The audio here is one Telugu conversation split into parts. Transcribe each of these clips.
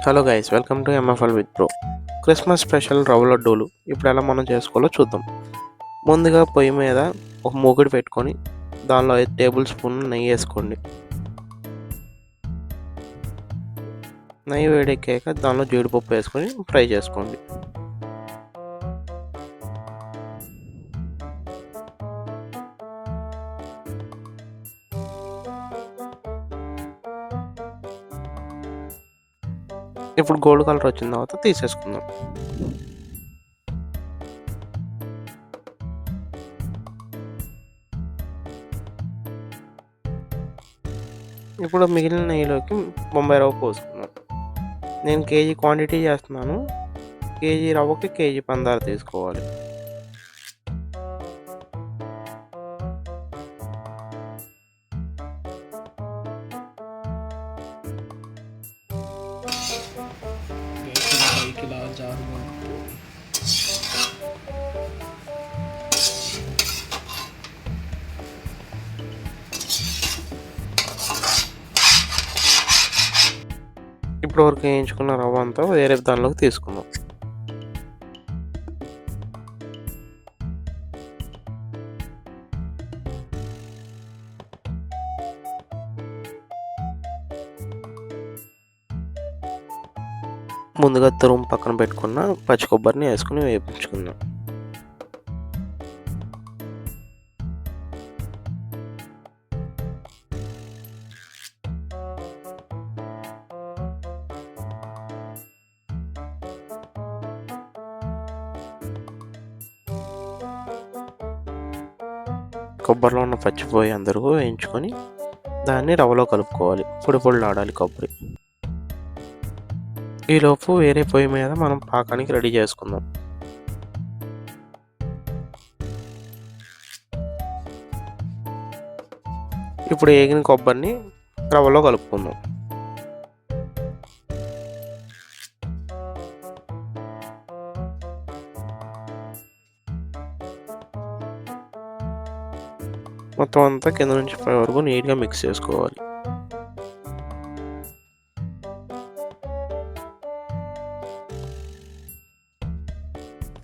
Hello guys, welcome to MFL with pro. Christmas special రవ్వ లడ్డూలు ఇప్పుడు ఎలా మనం చేసుకోవాలో చూద్దాం. ముందుగా పొయ్యి మీద ఒక మూకుడు పెట్టుకొని దానిలో 5 టేబుల్ స్పూన్ నెయ్యి వేసుకోండి. నెయ్యి వేడెక్కాక దానిలో జీడిపప్పు వేసుకొని ఫ్రై చేసుకోండి. ఇప్పుడు గోల్డ్ కలర్ వచ్చిన తర్వాత తీసేసుకుందాం. ఇప్పుడు మిగిలిన నెయ్యిలోకి బొంబాయి రవ్వ పోసుకుందాం. నేను కేజీ క్వాంటిటీ చేస్తున్నాను. కేజీ రవ్వకి కేజీ పందారు తీసుకోవాలి. ఇప్పుడు వరకు వేయించుకున్న రవ్వ అంతా వేరే దానిలోకి తీసుకుందాం. ముందుగా తురుము పక్కన పెట్టుకున్న పచ్చి కొబ్బరిని వేసుకుని వేయించుకుందాం. కొబ్బరిలో ఉన్న పచ్చిపోయి అందరూ వేయించుకొని దాన్ని రవ్వలో కలుపుకోవాలి. పొడి పొడిలాడాలి కొబ్బరి. ఈలోపు వేరే పొయ్యి మీద మనం పాకానికి రెడీ చేసుకుందాం. ఇప్పుడు ఏగిన కొబ్బరిని రవ్వలో కలుపుకుందాం. మొత్తం అంతా కింద నుంచి పై వరకు నీట్గా మిక్స్ చేసుకోవాలి.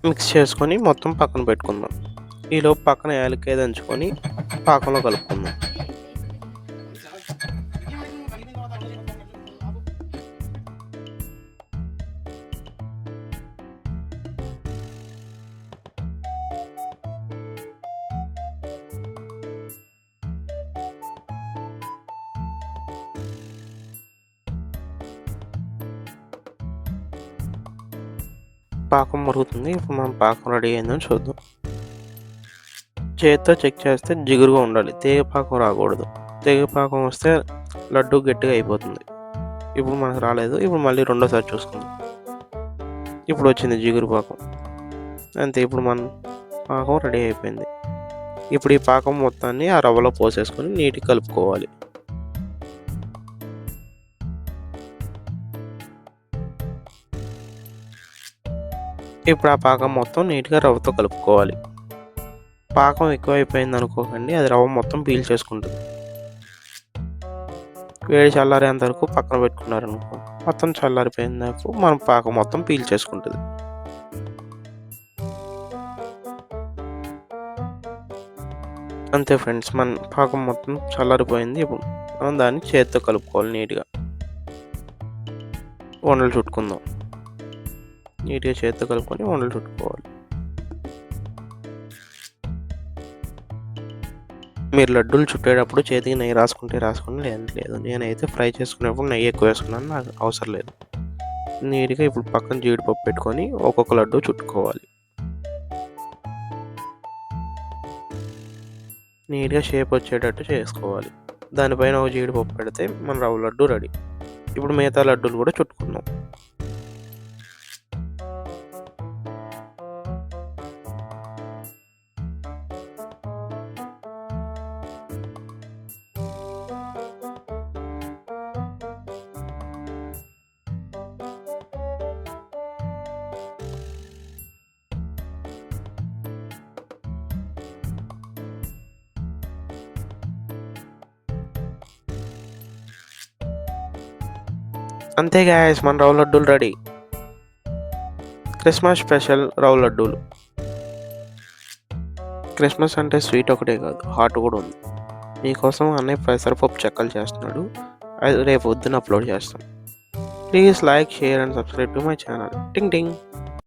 మిక్స్ చేసుకొని మొత్తం పక్కన పెట్టుకుందాం. ఈలోపు పక్కన యాలక్కాయ దంచుకొని పాకంలో కలుపుకుందాం. పాకం మరుగుతుంది. ఇప్పుడు మనం పాకం రెడీ అయిందని చూద్దాం. చేతితో చెక్ చేస్తే జిగురుగా ఉండాలి, తీగ పాకం రాకూడదు. తీగ పాకం వస్తే లడ్డు గట్టిగా అయిపోతుంది. ఇప్పుడు మనకు రాలేదు. ఇప్పుడు మళ్ళీ రెండోసారి చూసుకుందాం. ఇప్పుడు వచ్చింది జిగురు పాకం. అంతే, ఇప్పుడు మన పాకం రెడీ అయిపోయింది. ఇప్పుడు ఈ పాకం మొత్తాన్ని ఆ రవ్వలో పోసేసుకొని నీట్గా కలుపుకోవాలి. ఇప్పుడు ఆ పాకం మొత్తం నీట్గా రవ్వతో కలుపుకోవాలి. పాకం ఎక్కువైపోయింది అనుకోకండి, అది రవ్వ మొత్తం పీల్ చేసుకుంటుంది. వేడి చల్లారేంత వరకు పక్కన పెట్టుకున్నారనుకో, మొత్తం చల్లారిపోయినందుకు మనం పాకం మొత్తం పీల్ చేసుకుంటుంది. అంతే ఫ్రెండ్స్, మన పాకం మొత్తం చల్లారిపోయింది. ఇప్పుడు మనం దాన్ని చేతితో కలుపుకోవాలి. నీట్గా ఉండలు చుట్టుకుందాం. నీట్గా చేతితో కలుపుకొని ఉండలు చుట్టుకోవాలి. మీరు లడ్డూలు చుట్టేటప్పుడు చేతికి నెయ్యి రాసుకుంటే రాసుకుని, లేదంటే లేదు. నేనైతే ఫ్రై చేసుకునేప్పుడు నెయ్యి ఎక్కువ వేసుకున్నాను, నాకు అవసరం లేదు. నీట్గా ఇప్పుడు పక్కన జీడిపప్పు పెట్టుకొని ఒక్కొక్క లడ్డు చుట్టుకోవాలి. నీట్గా షేప్ వచ్చేటట్టు చేసుకోవాలి. దానిపైన ఒక జీడిపప్పు పెడితే మన రవ్వ లడ్డు రెడీ. ఇప్పుడు మిగతా లడ్డూలు కూడా చుట్టుకుందాం. అంతే గాయస్, మన రవ్వ లడ్డూలు రెడీ. క్రిస్మస్ స్పెషల్ రవ్వ లడ్డూలు. క్రిస్మస్ అంటే స్వీట్ ఒకటే కాదు, హాట్ కూడా ఉంది. మీకోసం అన్నయ్య పెసరపప్పు చెక్కలు చేస్తున్నాడు. అది రేపు పొద్దున అప్లోడ్ చేస్తాం. Please like, share and subscribe to my channel. టింగ్ టింగ్.